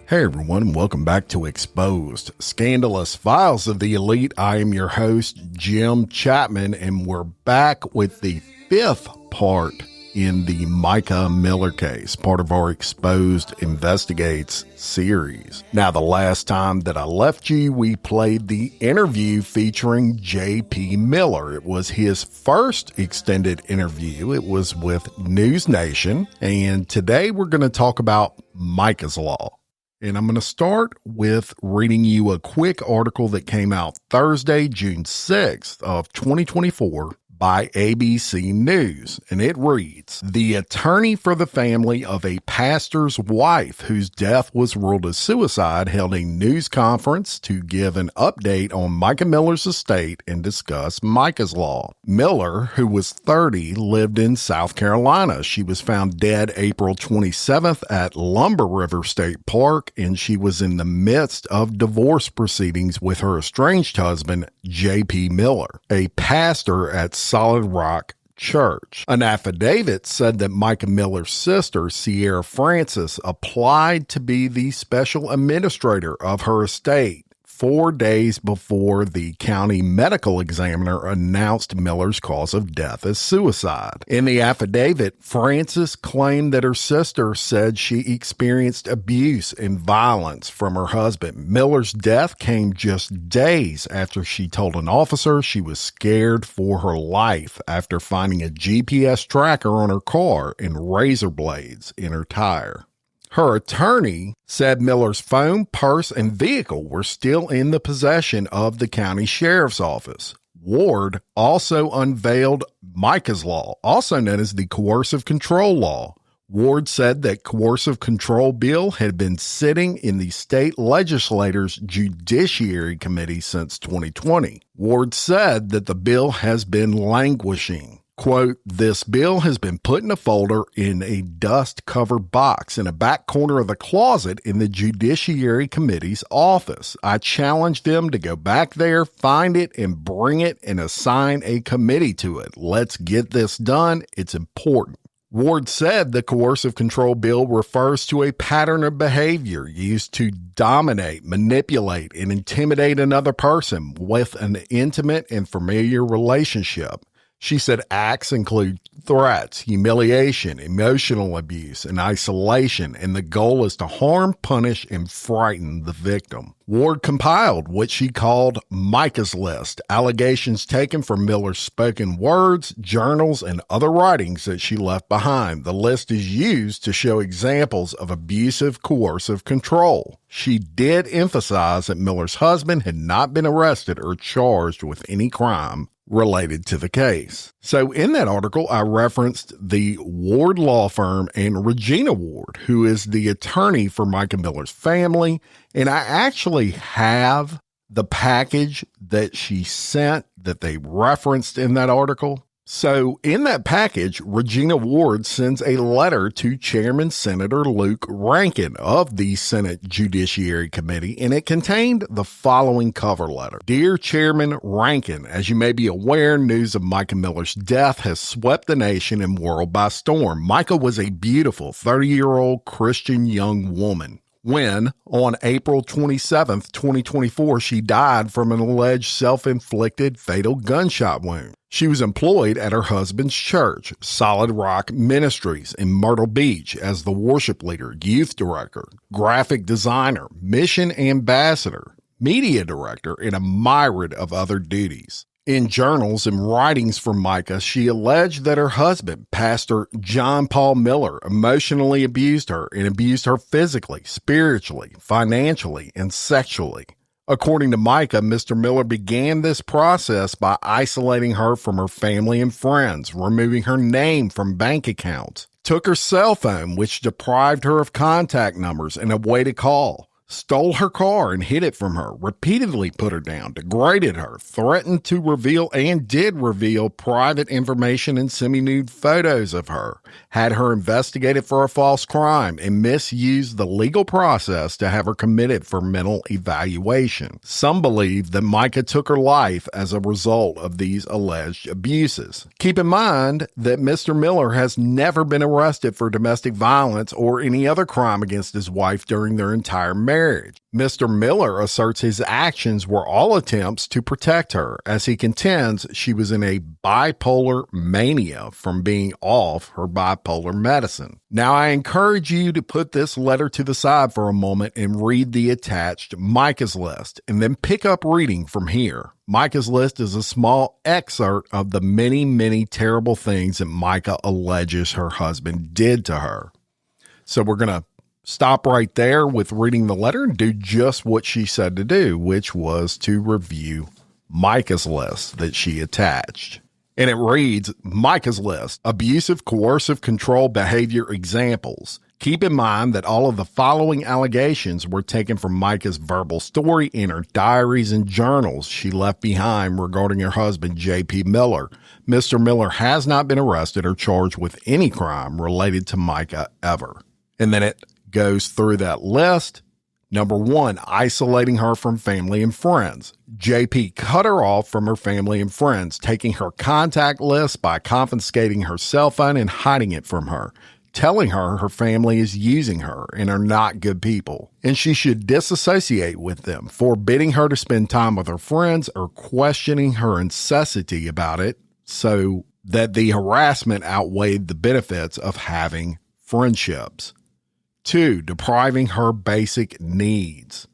Hey everyone, and welcome back to Exposed, Scandalous Files of the Elite. I am your host, Jim Chapman, and we're back with the fifth part in the Micah Miller case, part of our Exposed Investigates series. Now, the last time that I left you, we played the interview featuring J.P. Miller. It was his first extended interview. It was with News Nation, and today we're going to talk about Micah's Law. And I'm going to start with reading you a quick article that came out Thursday, June 6th of 2024 by ABC News. And it reads, "The attorney for the family of a pastor's wife whose death was ruled as suicide held a news conference to give an update on Micah Miller's estate and discuss Micah's Law. Miller, who was 30, lived in South Carolina. She was found dead April 27th at Lumber River State Park, and she was in the midst of divorce proceedings with her estranged husband, J.P. Miller, a pastor at Solid Rock Church. An affidavit said that Micah Miller's sister, Sierra Francis, applied to be the special administrator of her estate 4 days before the county medical examiner announced Miller's cause of death as suicide. In the affidavit, Francis claimed that her sister said she experienced abuse and violence from her husband. Miller's death came just days after she told an officer she was scared for her life after finding a GPS tracker on her car and razor blades in her tire. Her attorney said Miller's phone, purse, and vehicle were still in the possession of the county sheriff's office. Ward also unveiled Micah's Law, also known as the Coercive Control Law. Ward said that coercive control bill had been sitting in the state legislature's Judiciary Committee since 2020. Ward said that the bill has been languishing. Quote, "This bill has been put in a folder in a dust-covered box in a back corner of the closet in the Judiciary Committee's office. I challenge them to go back there, find it, and bring it and assign a committee to it. Let's get this done. It's important." Ward said the coercive control bill refers to a pattern of behavior used to dominate, manipulate, and intimidate another person with an intimate and familiar relationship. She said acts include threats, humiliation, emotional abuse, and isolation, and the goal is to harm, punish, and frighten the victim. Ward compiled what she called Micah's List, allegations taken from Miller's spoken words, journals, and other writings that she left behind. The list is used to show examples of abusive, coercive control. She did emphasize that Miller's husband had not been arrested or charged with any crime related to the case. So in that article, I referenced the Ward law firm and Regina Ward, who is the attorney for Micah Miller's family. And I actually have the package that she sent that they referenced in that article. So in that package, Regina Ward sends a letter to Chairman Senator Luke Rankin of the Senate Judiciary Committee, and it contained the following cover letter. "Dear Chairman Rankin, as you may be aware, news of Micah Miller's death has swept the nation and world by storm. Micah was a beautiful 30-year-old Christian young woman. When, on April 27th, 2024, she died from an alleged self-inflicted fatal gunshot wound. She was employed at her husband's church, Solid Rock Ministries, in Myrtle Beach as the worship leader, youth director, graphic designer, mission ambassador, media director, and a myriad of other duties. In journals and writings from Micah, she alleged that her husband, Pastor John Paul Miller, emotionally abused her and abused her physically, spiritually, financially, and sexually. According to Micah, Mr. Miller began this process by isolating her from her family and friends, removing her name from bank accounts, took her cell phone, which deprived her of contact numbers and a way to call, stole her car and hid it from her, repeatedly put her down, degraded her, threatened to reveal and did reveal private information and semi-nude photos of her, had her investigated for a false crime, and misused the legal process to have her committed for mental evaluation. Some believe that Mica took her life as a result of these alleged abuses. Keep in mind that Mr. Miller has never been arrested for domestic violence or any other crime against his wife during their entire marriage. Mr. Miller asserts his actions were all attempts to protect her, as he contends she was in a bipolar mania from being off her bipolar medicine. Now, I encourage you to put this letter to the side for a moment and read the attached Micah's list, and then pick up reading from here. Micah's list is a small excerpt of the many, many terrible things that Mica alleges her husband did to her. So we're going to stop right there with reading the letter and do just what she said to do, which was to review Micah's list that she attached. And it reads, Micah's list, abusive, coercive, control behavior examples. Keep in mind that all of the following allegations were taken from Micah's verbal story in her diaries and journals she left behind regarding her husband, J.P. Miller. Mr. Miller has not been arrested or charged with any crime related to Mica ever. And then it goes through that list. Number 1, isolating her from family and friends. JP cut her off from her family and friends, taking her contact list by confiscating her cell phone and hiding it from her, telling her her family is using her and are not good people, and she should disassociate with them, forbidding her to spend time with her friends or questioning her incessity about it, so that the harassment outweighed the benefits of having friendships. 2, depriving her basic needs.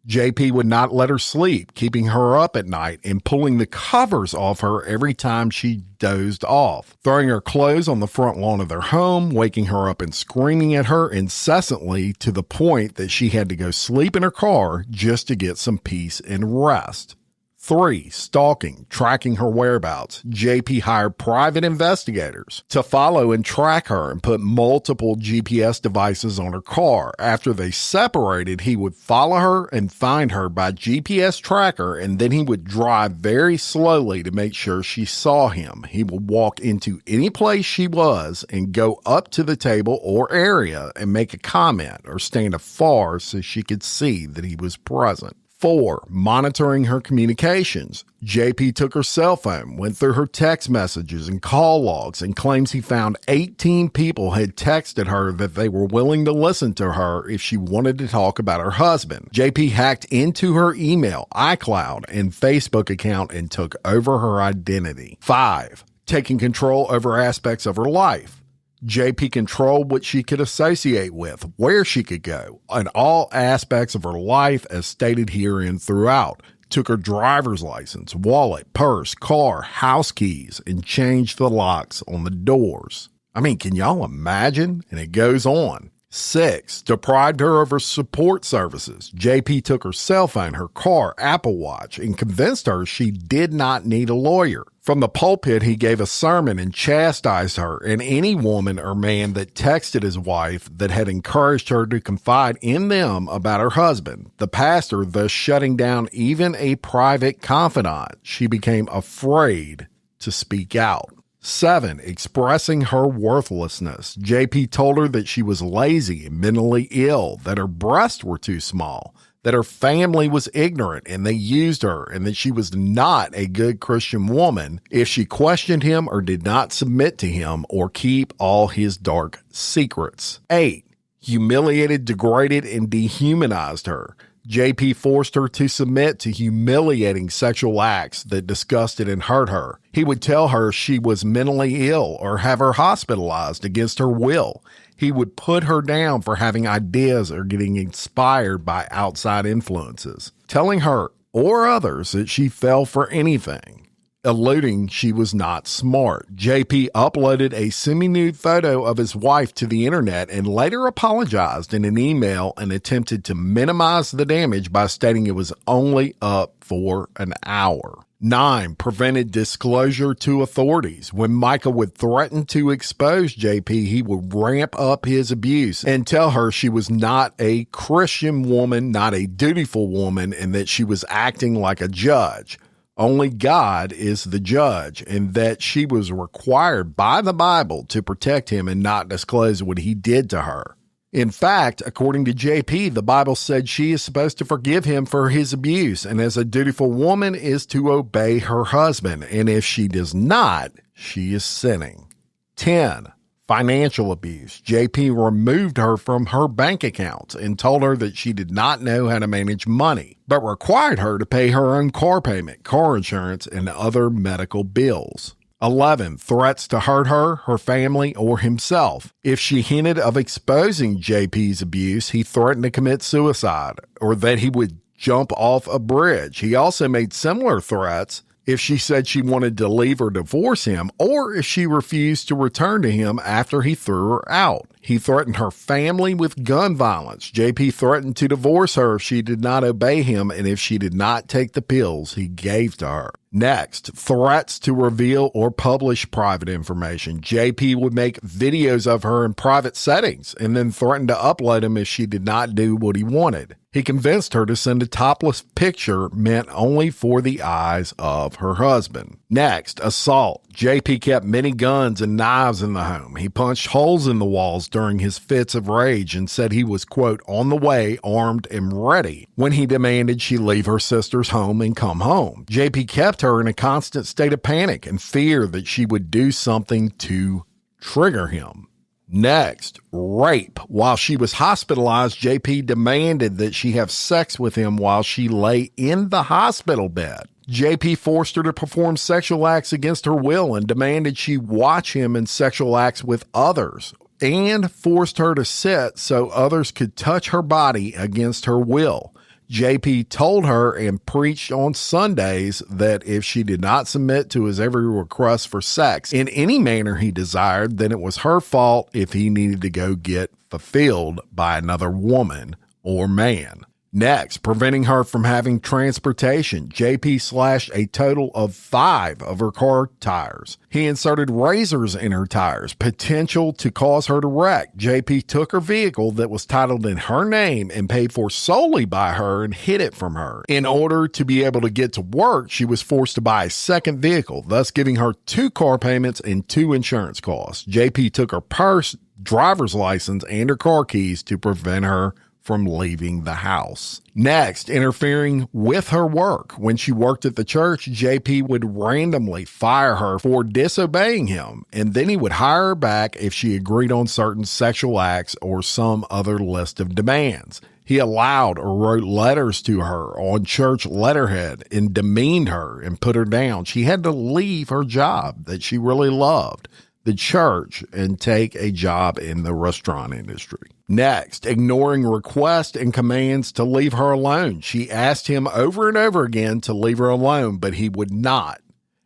JP would not let her sleep, keeping her up at night and pulling the covers off her every time she dozed off, throwing her clothes on the front lawn of their home, waking her up and screaming at her incessantly to the point that she had to go sleep in her car just to get some peace and rest. 3, stalking, tracking her whereabouts. JP hired private investigators to follow and track her and put multiple GPS devices on her car. After they separated, he would follow her and find her by GPS tracker, and then he would drive very slowly to make sure she saw him. He would walk into any place she was and go up to the table or area and make a comment or stand afar so she could see that he was present. 4, monitoring her communications. JP took her cell phone, went through her text messages and call logs, and claims he found 18 people had texted her that they were willing to listen to her if she wanted to talk about her husband. JP hacked into her email, iCloud, and Facebook account and took over her identity. 5, taking control over aspects of her life. JP controlled what she could associate with, where she could go, and all aspects of her life as stated herein throughout. Took her driver's license, wallet, purse, car, house keys, and changed the locks on the doors. I mean, can y'all imagine? And it goes on. 6, deprived her of her support services. JP took her cell phone, her car, Apple Watch, and convinced her she did not need a lawyer. From the pulpit, he gave a sermon and chastised her and any woman or man that texted his wife that had encouraged her to confide in them about her husband. The pastor thus shutting down even a private confidant. She became afraid to speak out. 7, expressing her worthlessness. JP told her that she was lazy and mentally ill, that her breasts were too small, that her family was ignorant and they used her, and that she was not a good Christian woman if she questioned him or did not submit to him or keep all his dark secrets. 8, humiliated, degraded, and dehumanized her. JP forced her to submit to humiliating sexual acts that disgusted and hurt her. He would tell her she was mentally ill or have her hospitalized against her will. He would put her down for having ideas or getting inspired by outside influences, telling her or others that she fell for anything, alluding she was not smart. JP uploaded a semi-nude photo of his wife to the internet and later apologized in an email and attempted to minimize the damage by stating it was only up for an hour. 9. Prevented disclosure to authorities. When Mica would threaten to expose JP, he would ramp up his abuse and tell her she was not a Christian woman, not a dutiful woman, and that she was acting like a judge. Only God is the judge, and that she was required by the Bible to protect him and not disclose what he did to her. In fact, according to JP, the Bible said she is supposed to forgive him for his abuse, and as a dutiful woman is to obey her husband, and if she does not, she is sinning. 10. Financial abuse. JP removed her from her bank accounts and told her that she did not know how to manage money, but required her to pay her own car payment, car insurance, and other medical bills. 11. Threats to hurt her, her family, or himself. If she hinted of exposing JP's abuse, he threatened to commit suicide or that he would jump off a bridge. He also made similar threats if she said she wanted to leave or divorce him, or if she refused to return to him after he threw her out. He threatened her family with gun violence. JP threatened to divorce her if she did not obey him and if she did not take the pills he gave to her. Next, threats to reveal or publish private information. JP would make videos of her in private settings and then threaten to upload them if she did not do what he wanted. He convinced her to send a topless picture meant only for the eyes of her husband. Next, assault. JP kept many guns and knives in the home. He punched holes in the walls during his fits of rage and said he was, quote, on the way, armed and ready, when he demanded she leave her sister's home and come home. JP kept her in a constant state of panic and fear that she would do something to trigger him. Next, rape. While she was hospitalized, JP demanded that she have sex with him while she lay in the hospital bed. JP forced her to perform sexual acts against her will and demanded she watch him in sexual acts with others, and forced her to sit so others could touch her body against her will. JP told her and preached on Sundays that if she did not submit to his every request for sex in any manner he desired, then it was her fault if he needed to go get fulfilled by another woman or man. Next, preventing her from having transportation. JP slashed a total of 5 of her car tires. He inserted razors in her tires, potential to cause her to wreck. JP took her vehicle that was titled in her name and paid for solely by her and hid it from her. In order to be able to get to work, she was forced to buy a second vehicle, thus giving her 2 car payments and 2 insurance costs. JP took her purse, driver's license, and her car keys to prevent her from leaving the house. Next, interfering with her work. When she worked at the church, JP would randomly fire her for disobeying him, and then he would hire her back if she agreed on certain sexual acts or some other list of demands. He allowed or wrote letters to her on church letterhead and demeaned her and put her down. She had to leave her job that she really loved, the church, and take a job in the restaurant industry. Next, ignoring requests and commands to leave her alone. She asked him over and over again to leave her alone, but he would not.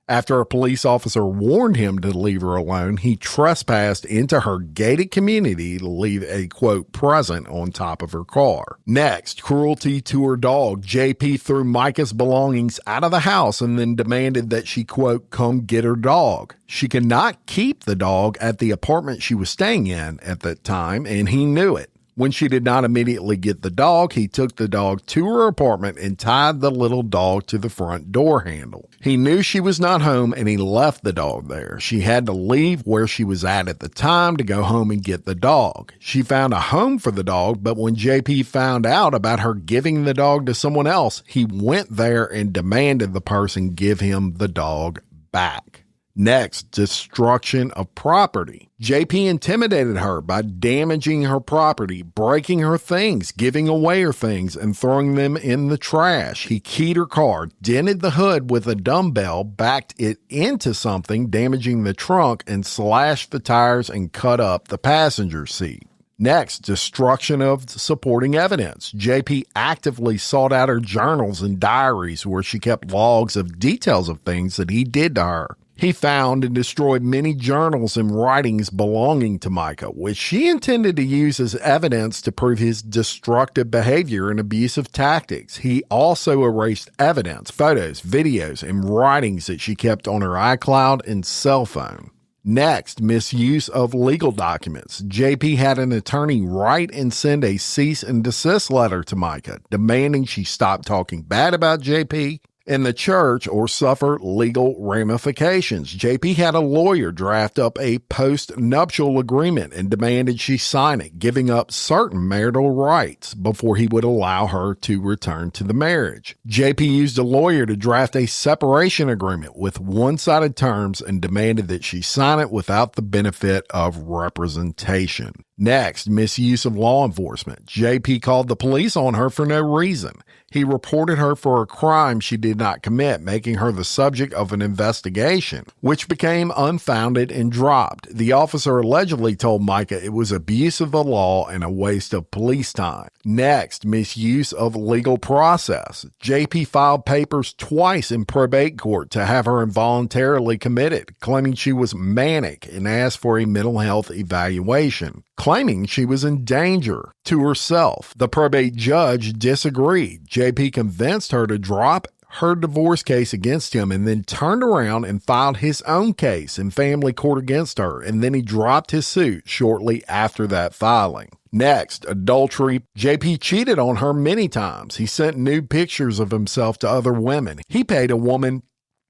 After a police officer warned him to leave her alone, he trespassed into her gated community to leave a, quote, present on top of her car. Next, cruelty to her dog. JP threw Micah's belongings out of the house and then demanded that she, quote, come get her dog. She could not keep the dog at the apartment she was staying in at that time, and he knew it. When she did not immediately get the dog, he took the dog to her apartment and tied the little dog to the front door handle. He knew she was not home and he left the dog there. She had to leave where she was at the time to go home and get the dog. She found a home for the dog, but when JP found out about her giving the dog to someone else, he went there and demanded the person give him the dog back. Next, destruction of property. JP intimidated her by damaging her property, breaking her things, giving away her things, and throwing them in the trash. He keyed her car, dented the hood with a dumbbell, backed it into something, damaging the trunk, and slashed the tires and cut up the passenger seat. Next, destruction of supporting evidence. JP actively sought out her journals and diaries where she kept logs of details of things that he did to her. He found and destroyed many journals and writings belonging to Mica, which she intended to use as evidence to prove his destructive behavior and abusive tactics. He also erased evidence, photos, videos, and writings that she kept on her iCloud and cell phone. Next, misuse of legal documents. JP had an attorney write and send a cease and desist letter to Mica, demanding she stop talking bad about JP in the church or suffer legal ramifications. JP had a lawyer draft up a post-nuptial agreement and demanded she sign it, giving up certain marital rights before he would allow her to return to the marriage. JP used a lawyer to draft a separation agreement with one-sided terms and demanded that she sign it without the benefit of representation. Next, misuse of law enforcement. JP called the police on her for no reason. He reported her for a crime she did not commit, making her the subject of an investigation, which became unfounded and dropped. The officer allegedly told Mica it was abuse of the law and a waste of police time. Next, misuse of legal process. JP filed papers twice in probate court to have her involuntarily committed, claiming she was manic and asked for a mental health evaluation, claiming she was in danger to herself. The probate judge disagreed. JP convinced her to drop her divorce case against him and then turned around and filed his own case in family court against her, and then he dropped his suit shortly after that filing. Next, adultery. JP cheated on her many times. He sent nude pictures of himself to other women. He paid a woman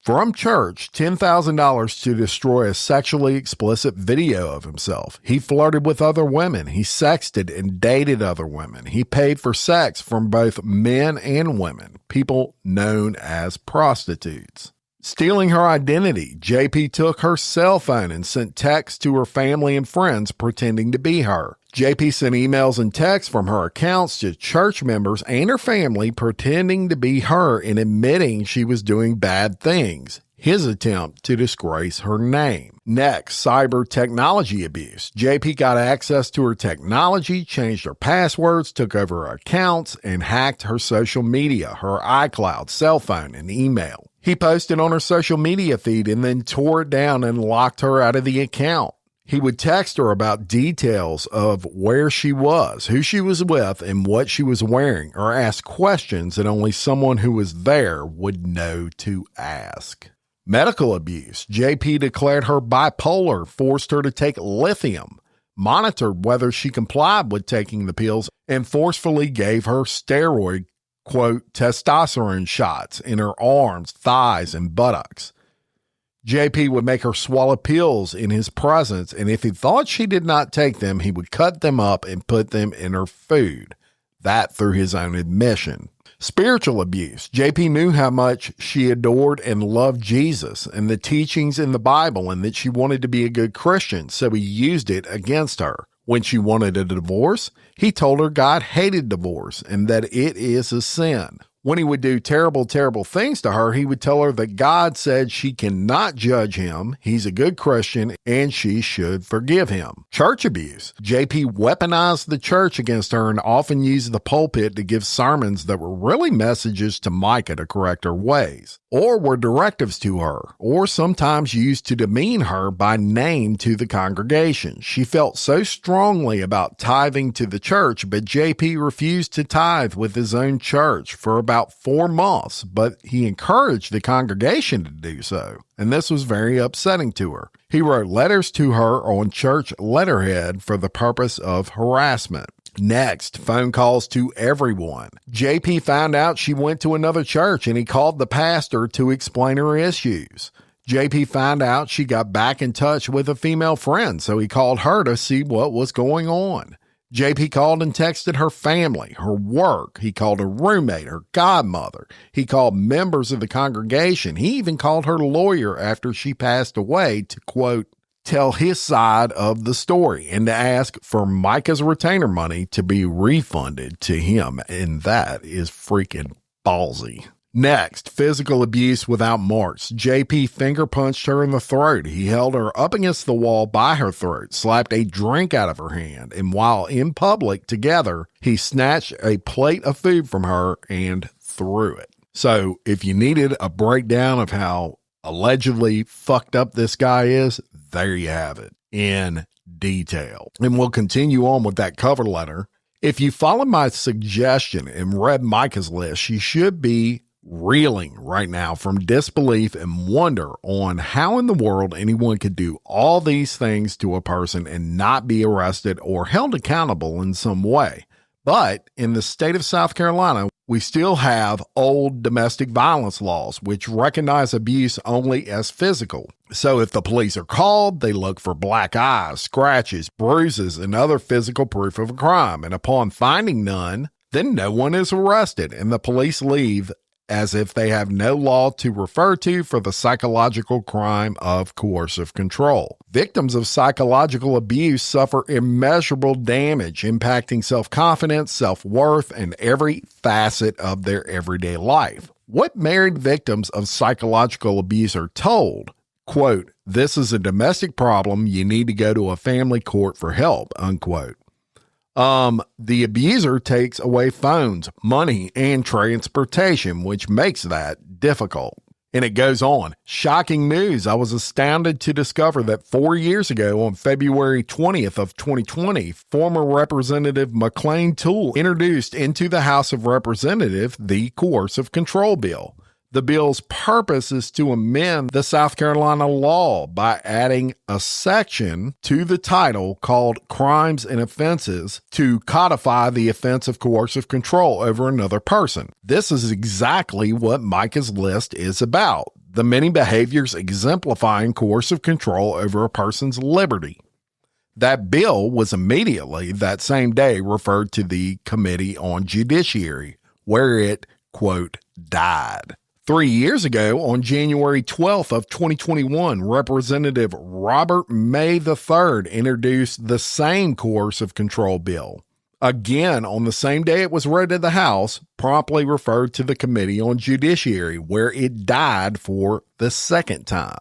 from church $10,000 to destroy a sexually explicit video of himself. He flirted with other women. He sexted and dated other women. He paid for sex from both men and women, people known as prostitutes. Stealing her identity. JP took her cell phone and sent texts to her family and friends pretending to be her. JP sent emails and texts from her accounts to church members and her family pretending to be her and admitting she was doing bad things. His attempt to disgrace her name. Next, cyber technology abuse. JP got access to her technology, changed her passwords, took over her accounts, and hacked her social media, her iCloud, cell phone, and email. He posted on her social media feed and then tore it down and locked her out of the account. He would text her about details of where she was, who she was with, and what she was wearing, or ask questions that only someone who was there would know to ask. Medical abuse. JP declared her bipolar, forced her to take lithium, monitored whether she complied with taking the pills, and forcefully gave her steroid, quote, testosterone shots in her arms, thighs, and buttocks. JP would make her swallow pills in his presence, and if he thought she did not take them, he would cut them up and put them in her food. That through his own admission. Spiritual abuse. JP knew how much she adored and loved Jesus and the teachings in the Bible, and that she wanted to be a good Christian, so he used it against her. When she wanted a divorce, he told her God hated divorce and that it is a sin. When he would do terrible, terrible things to her, he would tell her that God said she cannot judge him, he's a good Christian, and she should forgive him. Church abuse. JP weaponized the church against her and often used the pulpit to give sermons that were really messages to Mica to correct her ways, or were directives to her, or sometimes used to demean her by name to the congregation. She felt so strongly about tithing to the church, but JP refused to tithe with his own church for about 4 months, but he encouraged the congregation to do so, and this was very upsetting to her. He wrote letters to her on church letterhead for the purpose of harassment. Next, phone calls to everyone. JP found out she went to another church and he called the pastor to explain her issues. JP found out she got back in touch with a female friend, so he called her to see what was going on. JP called and texted her family, her work. He called her roommate, her godmother. He called members of the congregation. He even called her lawyer after she passed away to, quote, tell his side of the story and to ask for Mica's retainer money to be refunded to him. And that is freaking ballsy. Next, physical abuse without marks. JP finger punched her in the throat. He held her up against the wall by her throat, slapped a drink out of her hand, and while in public together, he snatched a plate of food from her and threw it. So if you needed a breakdown of how allegedly fucked up this guy is, there you have it in detail. And we'll continue on with that cover letter. If you followed my suggestion and read Micah's list, you should be reeling right now from disbelief and wonder on how in the world anyone could do all these things to a person and not be arrested or held accountable in some way. But in the state of South Carolina, we still have old domestic violence laws, which recognize abuse only as physical. So if the police are called, they look for black eyes, scratches, bruises, and other physical proof of a crime. And upon finding none, then no one is arrested, and the police leave as if they have no law to refer to for the psychological crime of coercive control. Victims of psychological abuse suffer immeasurable damage, impacting self-confidence, self-worth, and every facet of their everyday life. What married victims of psychological abuse are told, quote, "This is a domestic problem. You need to go to a family court for help," unquote. The abuser takes away phones, money, and transportation, which makes that difficult. And it goes on. Shocking news. I was astounded to discover that 4 years ago, on February 20th of 2020, former Representative McLean Toole introduced into the House of Representatives the Coercive Control Bill. The bill's purpose is to amend the South Carolina law by adding a section to the title called Crimes and Offenses to codify the offense of coercive control over another person. This is exactly what Micah's list is about, the many behaviors exemplifying coercive control over a person's liberty. That bill was immediately, that same day, referred to the Committee on Judiciary, where it, quote, died. 3 years ago, on January 12th of 2021, Representative Robert May III introduced the same coercive control bill. Again, on the same day it was read to the House, promptly referred to the Committee on Judiciary, where it died for the second time.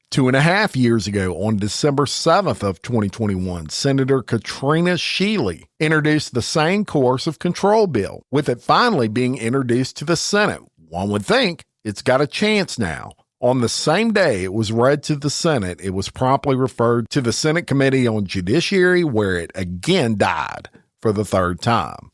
2.5 years ago, on December 7th of 2021, Senator Katrina Shealy introduced the same coercive control bill, with it finally being introduced to the Senate. One would think it's got a chance now. On the same day it was read to the Senate, it was promptly referred to the Senate Committee on Judiciary, where it again died for the third time.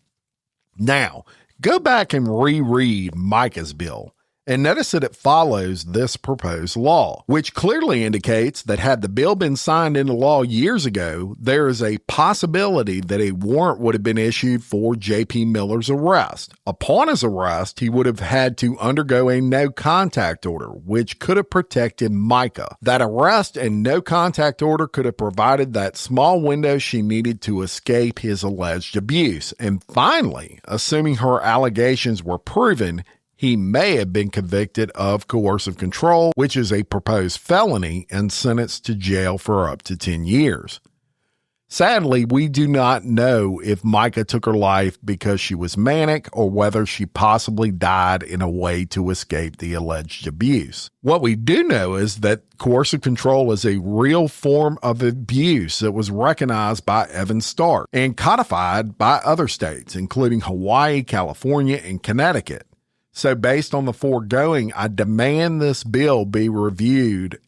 Now, go back and reread Micah's bill and notice that it follows this proposed law, which clearly indicates that had the bill been signed into law years ago, there is a possibility that a warrant would have been issued for J.P. Miller's arrest. Upon his arrest, he would have had to undergo a no-contact order, which could have protected Mica. That arrest and no-contact order could have provided that small window she needed to escape his alleged abuse. And finally, assuming her allegations were proven, he may have been convicted of coercive control, which is a proposed felony, and sentenced to jail for up to 10 years. Sadly, we do not know if Mica took her life because she was manic or whether she possibly died in a way to escape the alleged abuse. What we do know is that coercive control is a real form of abuse that was recognized by Evan Stark and codified by other states, including Hawaii, California, and Connecticut. So based on the foregoing, I demand this bill be reviewed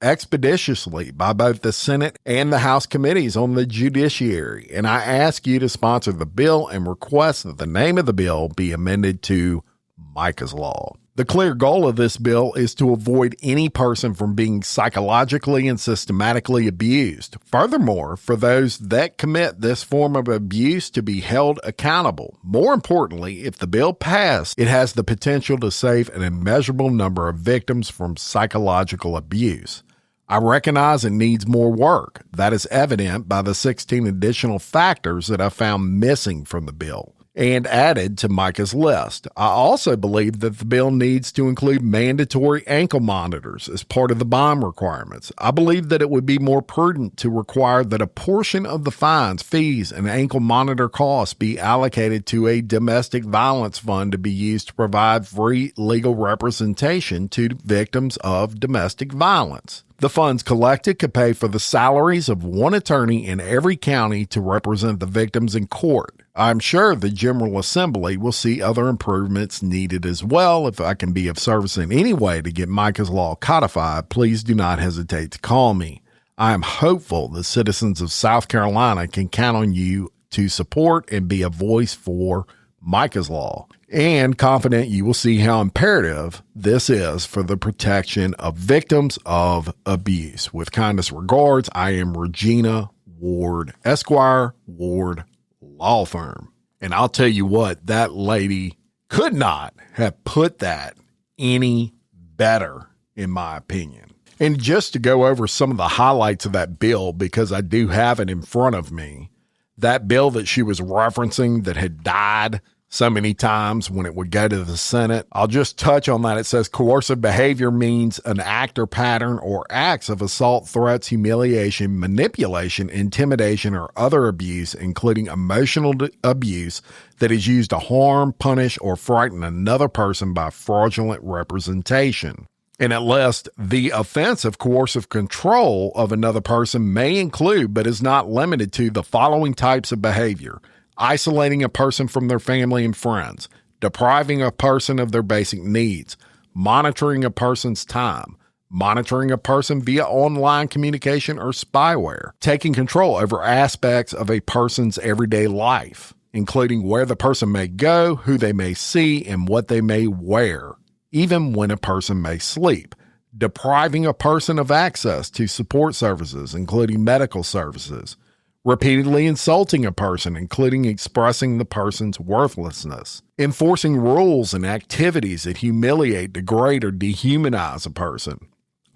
expeditiously by both the Senate and the House committees on the judiciary. And I ask you to sponsor the bill and request that the name of the bill be amended to Micah's Law. The clear goal of this bill is to avoid any person from being psychologically and systematically abused. Furthermore, for those that commit this form of abuse to be held accountable. More importantly, if the bill passed, it has the potential to save an immeasurable number of victims from psychological abuse. I recognize it needs more work. That is evident by the 16 additional factors that I found missing from the bill and added to Micah's list. I also believe that the bill needs to include mandatory ankle monitors as part of the bond requirements. I believe that it would be more prudent to require that a portion of the fines, fees, and ankle monitor costs be allocated to a domestic violence fund to be used to provide free legal representation to victims of domestic violence. The funds collected could pay for the salaries of one attorney in every county to represent the victims in court. I'm sure the General Assembly will see other improvements needed as well. If I can be of service in any way to get Micah's Law codified, please do not hesitate to call me. I am hopeful the citizens of South Carolina can count on you to support and be a voice for Micah's Law, and confident you will see how imperative this is for the protection of victims of abuse. With kindest regards, I am Regina Ward, Esquire, Ward Law Firm. And I'll tell you what, that lady could not have put that any better, in my opinion. And just to go over some of the highlights of that bill, because I do have it in front of me, that bill that she was referencing that had died so many times when it would go to the Senate, I'll just touch on that. It says coercive behavior means an act or pattern or acts of assault, threats, humiliation, manipulation, intimidation, or other abuse, including emotional abuse that is used to harm, punish, or frighten another person by fraudulent representation. And at least the offense of coercive control of another person may include, but is not limited to, the following types of behavior: isolating a person from their family and friends, depriving a person of their basic needs, monitoring a person's time, monitoring a person via online communication or spyware, taking control over aspects of a person's everyday life, including where the person may go, who they may see, and what they may wear, even when a person may sleep, depriving a person of access to support services, including medical services, repeatedly insulting a person, including expressing the person's worthlessness, enforcing rules and activities that humiliate, degrade, or dehumanize a person,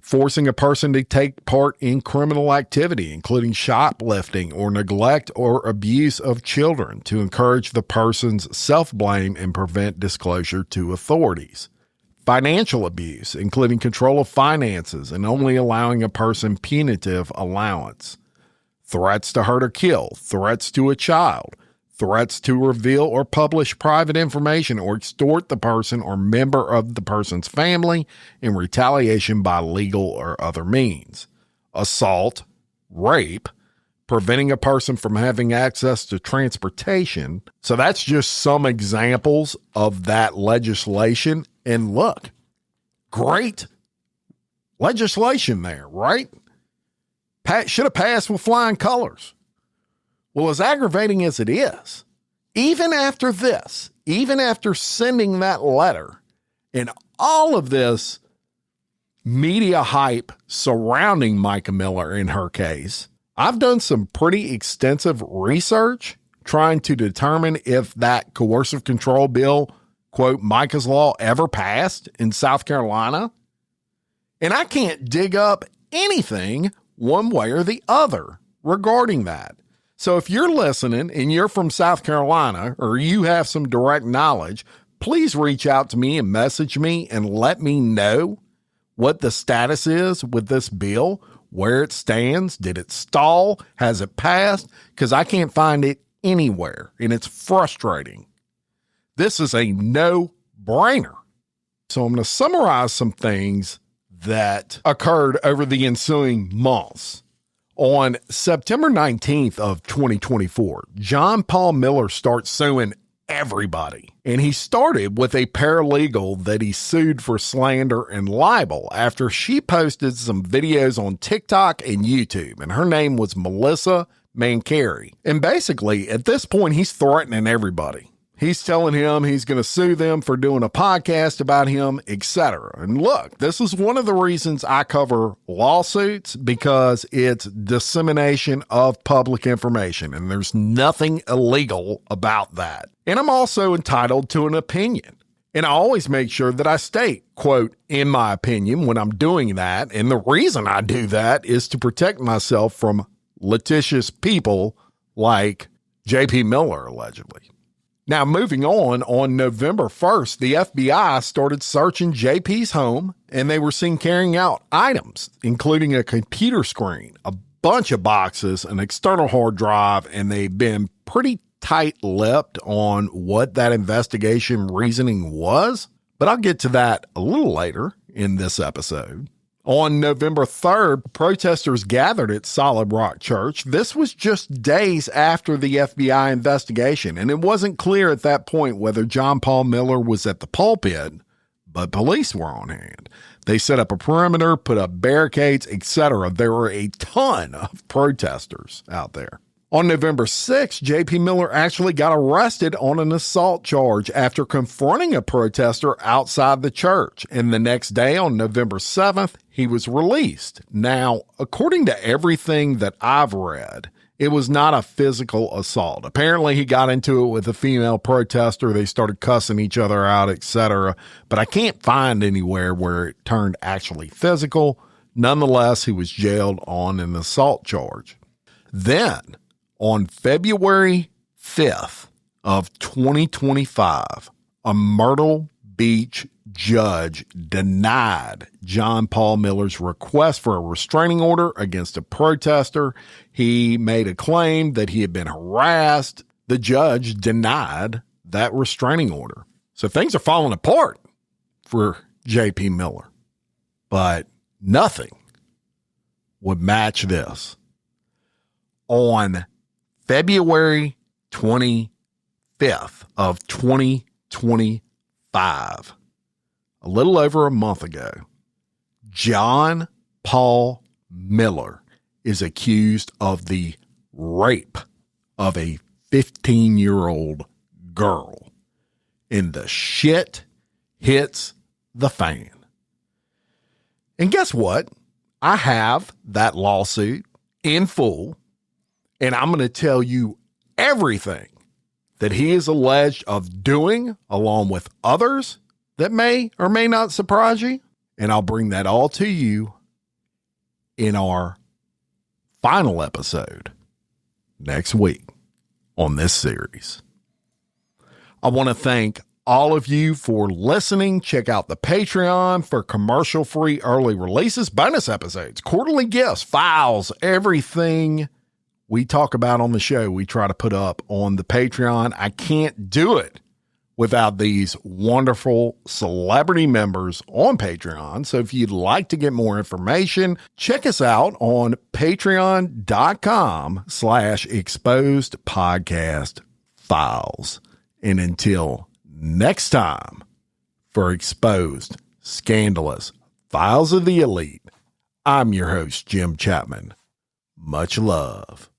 forcing a person to take part in criminal activity, including shoplifting or neglect or abuse of children, to encourage the person's self-blame and prevent disclosure to authorities. Financial abuse, including control of finances and only allowing a person punitive allowance. Threats to hurt or kill, threats to a child, threats to reveal or publish private information or extort the person or member of the person's family in retaliation by legal or other means. Assault, rape, preventing a person from having access to transportation. So that's just some examples of that legislation. And look, great legislation there, right? Should have passed with flying colors. Well, as aggravating as it is, even after this, even after sending that letter and all of this media hype surrounding Micah Miller in her case, I've done some pretty extensive research trying to determine if that coercive control bill, quote, Micah's Law, ever passed in South Carolina. And I can't dig up anything one way or the other regarding that. So if you're listening and you're from South Carolina or you have some direct knowledge, please reach out to me and message me and let me know what the status is with this bill, where it stands. Did it stall? Has it passed? Because I can't find it anywhere, and it's frustrating. This is a no-brainer. So I'm going to summarize some things that occurred over the ensuing months. On September 19th of 2024, John Paul Miller starts suing everybody. And he started with a paralegal that he sued for slander and libel after she posted some videos on TikTok and YouTube. And her name was Melissa Mancari. And basically, at this point, he's threatening everybody. He's telling him he's going to sue them for doing a podcast about him, etc. And look, this is one of the reasons I cover lawsuits, because it's dissemination of public information, and there's nothing illegal about that. And I'm also entitled to an opinion. And I always make sure that I state, quote, in my opinion, when I'm doing that. And the reason I do that is to protect myself from litigious people like J.P. Miller, allegedly. Now, moving on November 1st, the FBI started searching JP's home, and they were seen carrying out items, including a computer screen, a bunch of boxes, an external hard drive, and they've been pretty tight-lipped on what that investigation reasoning was. But I'll get to that a little later in this episode. On November 3rd, protesters gathered at Solid Rock Church. This was just days after the FBI investigation, and it wasn't clear at that point whether John Paul Miller was at the pulpit, but police were on hand. They set up a perimeter, put up barricades, etc. There were a ton of protesters out there. On November 6th, J.P. Miller actually got arrested on an assault charge after confronting a protester outside the church. And the next day, on November 7th, he was released. Now, according to everything that I've read, it was not a physical assault. Apparently, he got into it with a female protester. They started cussing each other out, etc. But I can't find anywhere where it turned actually physical. Nonetheless, he was jailed on an assault charge. Then, on February 5th of 2025, a Myrtle Beach judge denied John Paul Miller's request for a restraining order against a protester. He made a claim that he had been harassed. The judge denied that restraining order. So things are falling apart for J.P. Miller. But nothing would match this. On February 25th of 2025, a little over a month ago, John Paul Miller is accused of the rape of a 15-year-old girl. And the shit hits the fan. And guess what? I have that lawsuit in full. And I'm going to tell you everything that he is alleged of doing, along with others that may or may not surprise you. And I'll bring that all to you in our final episode next week on this series. I want to thank all of you for listening. Check out the Patreon for commercial-free early releases, bonus episodes, quarterly gifts, files, everything we talk about on the show, we try to put up on the Patreon. I can't do it without these wonderful celebrity members on Patreon. So if you'd like to get more information, check us out on patreon.com/exposedpodcastfiles. And until next time, for Exposed, Scandalous, Files of the Elite, I'm your host, Jim Chapman. Much love.